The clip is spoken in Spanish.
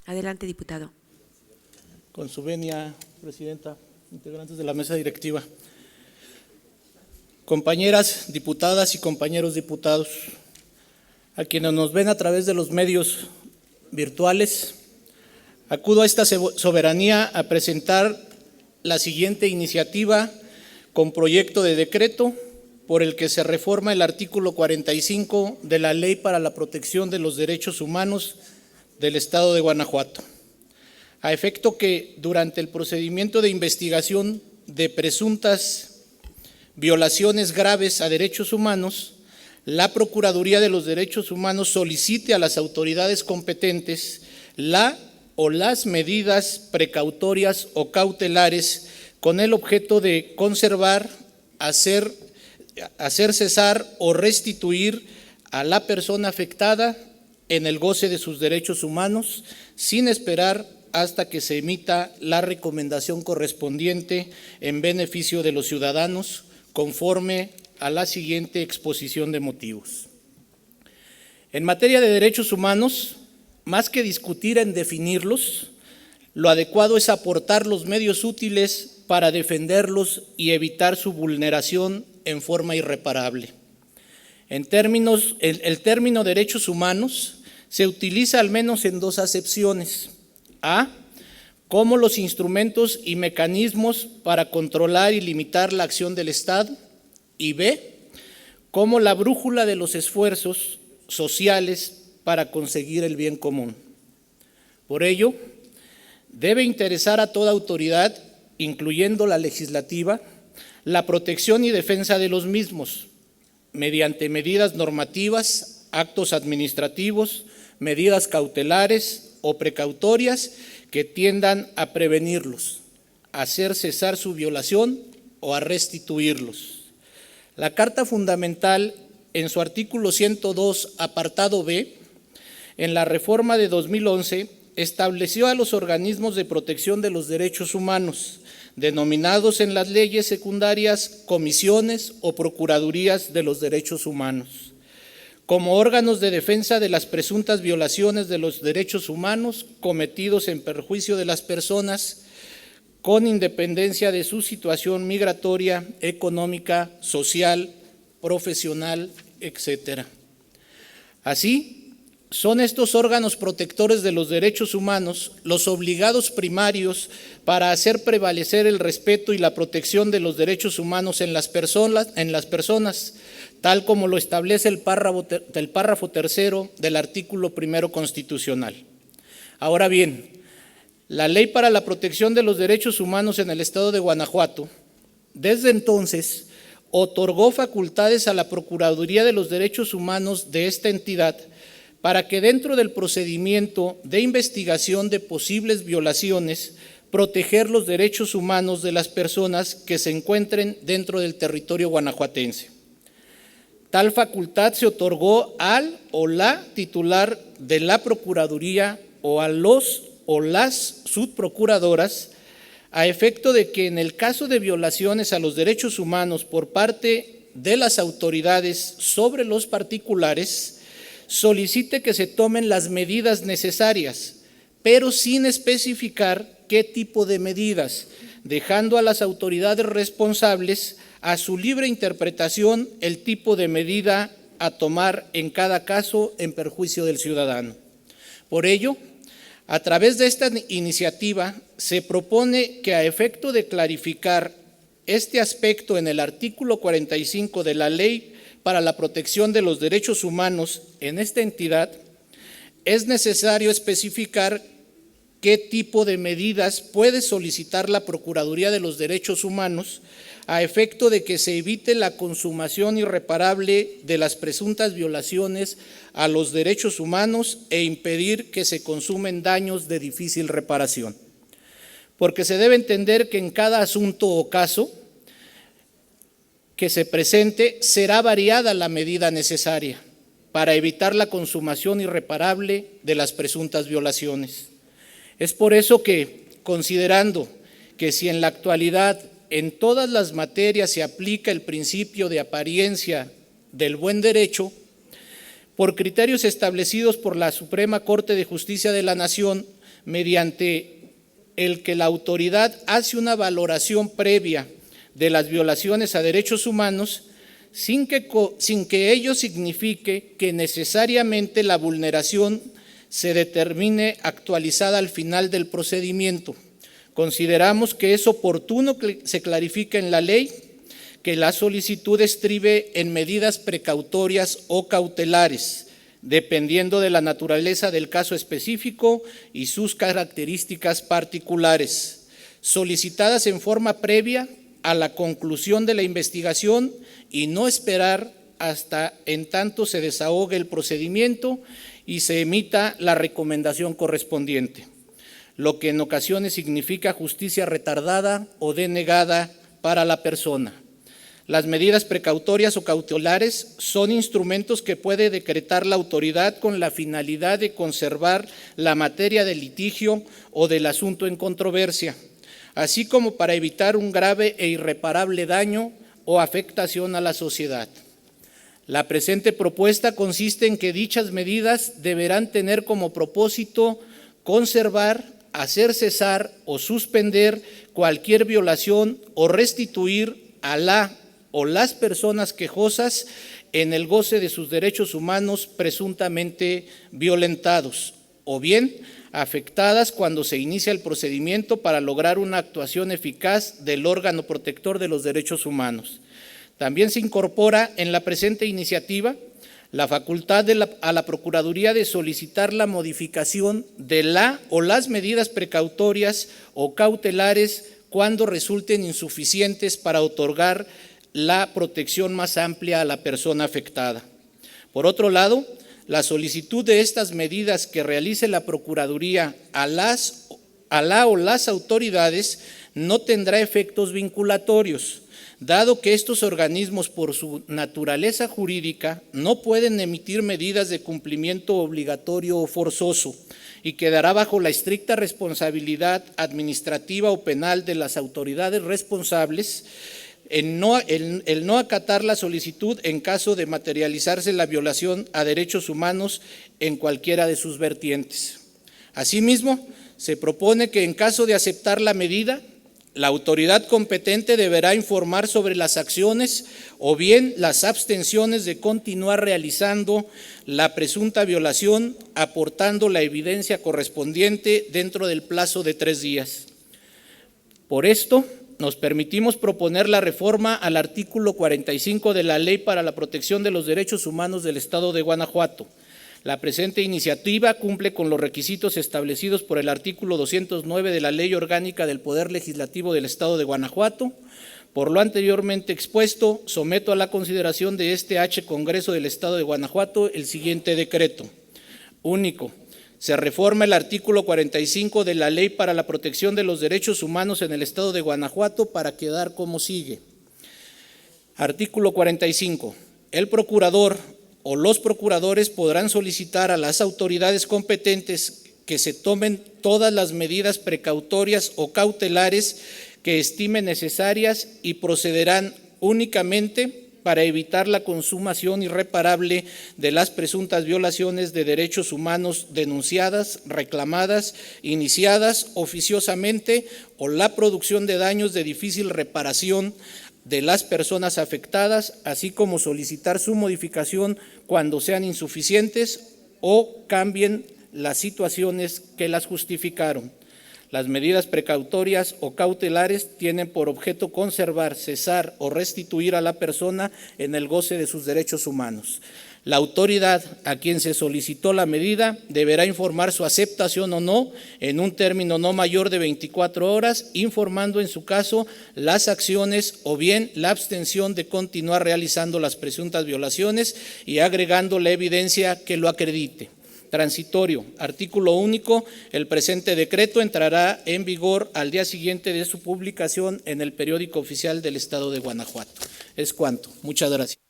Adelante, diputado. Con su venia, presidenta, integrantes de la mesa directiva, compañeras diputadas y compañeros diputados, a quienes nos ven a través de los medios virtuales, acudo a esta soberanía a presentar la siguiente iniciativa con proyecto de decreto por el que se reforma el artículo 45 de la Ley para la Protección de los Derechos Humanos del Estado de Guanajuato, a efecto que durante el procedimiento de investigación de presuntas violaciones graves a derechos humanos, la Procuraduría de los Derechos Humanos solicite a las autoridades competentes la o las medidas precautorias o cautelares con el objeto de conservar, hacer cesar o restituir a la persona afectada en el goce de sus derechos humanos, sin esperar hasta que se emita la recomendación correspondiente en beneficio de los ciudadanos, conforme a la siguiente exposición de motivos. En materia de derechos humanos, más que discutir en definirlos, lo adecuado es aportar los medios útiles para defenderlos y evitar su vulneración en forma irreparable. El término derechos humanos se utiliza al menos en dos acepciones: A, como los instrumentos y mecanismos para controlar y limitar la acción del Estado, y B, como la brújula de los esfuerzos sociales para conseguir el bien común. Por ello, debe interesar a toda autoridad, incluyendo la legislativa, la protección y defensa de los mismos, mediante medidas normativas, actos administrativos, medidas cautelares o precautorias que tiendan a prevenirlos, a hacer cesar su violación o a restituirlos. La Carta Fundamental, en su artículo 102, apartado B, en la reforma de 2011, estableció a los organismos de protección de los derechos humanos, denominados en las leyes secundarias comisiones o procuradurías de los derechos humanos, como órganos de defensa de las presuntas violaciones de los derechos humanos cometidos en perjuicio de las personas, con independencia de su situación migratoria, económica, social, profesional, etc. Así, son estos órganos protectores de los derechos humanos los obligados primarios para hacer prevalecer el respeto y la protección de los derechos humanos en las personas, tal como lo establece el párrafo tercero del artículo primero constitucional. Ahora bien, la Ley para la Protección de los Derechos Humanos en el Estado de Guanajuato, desde entonces, otorgó facultades a la Procuraduría de los Derechos Humanos de esta entidad para que dentro del procedimiento de investigación de posibles violaciones, proteger los derechos humanos de las personas que se encuentren dentro del territorio guanajuatense. Tal facultad se otorgó al o la titular de la Procuraduría o a los o las subprocuradoras, a efecto de que en el caso de violaciones a los derechos humanos por parte de las autoridades sobre los particulares, solicite que se tomen las medidas necesarias, pero sin especificar qué tipo de medidas, dejando a las autoridades responsables a su libre interpretación el tipo de medida a tomar en cada caso en perjuicio del ciudadano. Por ello, a través de esta iniciativa se propone que, a efecto de clarificar este aspecto en el artículo 45 de la Ley para la Protección de los Derechos Humanos en esta entidad, es necesario especificar qué tipo de medidas puede solicitar la Procuraduría de los Derechos Humanos a efecto de que se evite la consumación irreparable de las presuntas violaciones a los derechos humanos e impedir que se consumen daños de difícil reparación. Porque se debe entender que en cada asunto o caso que se presente será variada la medida necesaria para evitar la consumación irreparable de las presuntas violaciones. Es por eso que, considerando que si en la actualidad en todas las materias se aplica el principio de apariencia del buen derecho, por criterios establecidos por la Suprema Corte de Justicia de la Nación, mediante el que la autoridad hace una valoración previa de las violaciones a derechos humanos sin que ello signifique que necesariamente la vulneración se determine actualizada al final del procedimiento. Consideramos que es oportuno que se clarifique en la ley que la solicitud estribe en medidas precautorias o cautelares, dependiendo de la naturaleza del caso específico y sus características particulares, solicitadas en forma previa a la conclusión de la investigación y no esperar hasta en tanto se desahogue el procedimiento y se emita la recomendación correspondiente, lo que en ocasiones significa justicia retardada o denegada para la persona. Las medidas precautorias o cautelares son instrumentos que puede decretar la autoridad con la finalidad de conservar la materia del litigio o del asunto en controversia, así como para evitar un grave e irreparable daño o afectación a la sociedad. La presente propuesta consiste en que dichas medidas deberán tener como propósito conservar, hacer cesar o suspender cualquier violación o restituir a la o las personas quejosas en el goce de sus derechos humanos presuntamente violentados, o bien afectadas cuando se inicia el procedimiento para lograr una actuación eficaz del órgano protector de los derechos humanos. También se incorpora en la presente iniciativa la facultad a la Procuraduría de solicitar la modificación de la o las medidas precautorias o cautelares cuando resulten insuficientes para otorgar la protección más amplia a la persona afectada. Por otro lado, la solicitud de estas medidas que realice la Procuraduría a la o las autoridades no tendrá efectos vinculatorios, dado que estos organismos por su naturaleza jurídica no pueden emitir medidas de cumplimiento obligatorio o forzoso y quedará bajo la estricta responsabilidad administrativa o penal de las autoridades responsables el no acatar la solicitud en caso de materializarse la violación a derechos humanos en cualquiera de sus vertientes. Asimismo, se propone que en caso de aceptar la medida, la autoridad competente deberá informar sobre las acciones o bien las abstenciones de continuar realizando la presunta violación, aportando la evidencia correspondiente dentro del plazo de 3 días. Por esto, nos permitimos proponer la reforma al artículo 45 de la Ley para la Protección de los Derechos Humanos del Estado de Guanajuato. La presente iniciativa cumple con los requisitos establecidos por el artículo 209 de la Ley Orgánica del Poder Legislativo del Estado de Guanajuato. Por lo anteriormente expuesto, someto a la consideración de este Congreso del Estado de Guanajuato el siguiente decreto. Único. Se reforma el artículo 45 de la Ley para la Protección de los Derechos Humanos en el Estado de Guanajuato para quedar como sigue. Artículo 45. El procurador o los procuradores podrán solicitar a las autoridades competentes que se tomen todas las medidas precautorias o cautelares que estimen necesarias y procederán únicamente para evitar la consumación irreparable de las presuntas violaciones de derechos humanos denunciadas, reclamadas, iniciadas oficiosamente o la producción de daños de difícil reparación de las personas afectadas, así como solicitar su modificación cuando sean insuficientes o cambien las situaciones que las justificaron. Las medidas precautorias o cautelares tienen por objeto conservar, cesar o restituir a la persona en el goce de sus derechos humanos. La autoridad a quien se solicitó la medida deberá informar su aceptación o no en un término no mayor de 24 horas, informando en su caso las acciones o bien la abstención de continuar realizando las presuntas violaciones y agregando la evidencia que lo acredite. Transitorio. Artículo único. El presente decreto entrará en vigor al día siguiente de su publicación en el Periódico Oficial del Estado de Guanajuato. Es cuanto. Muchas gracias.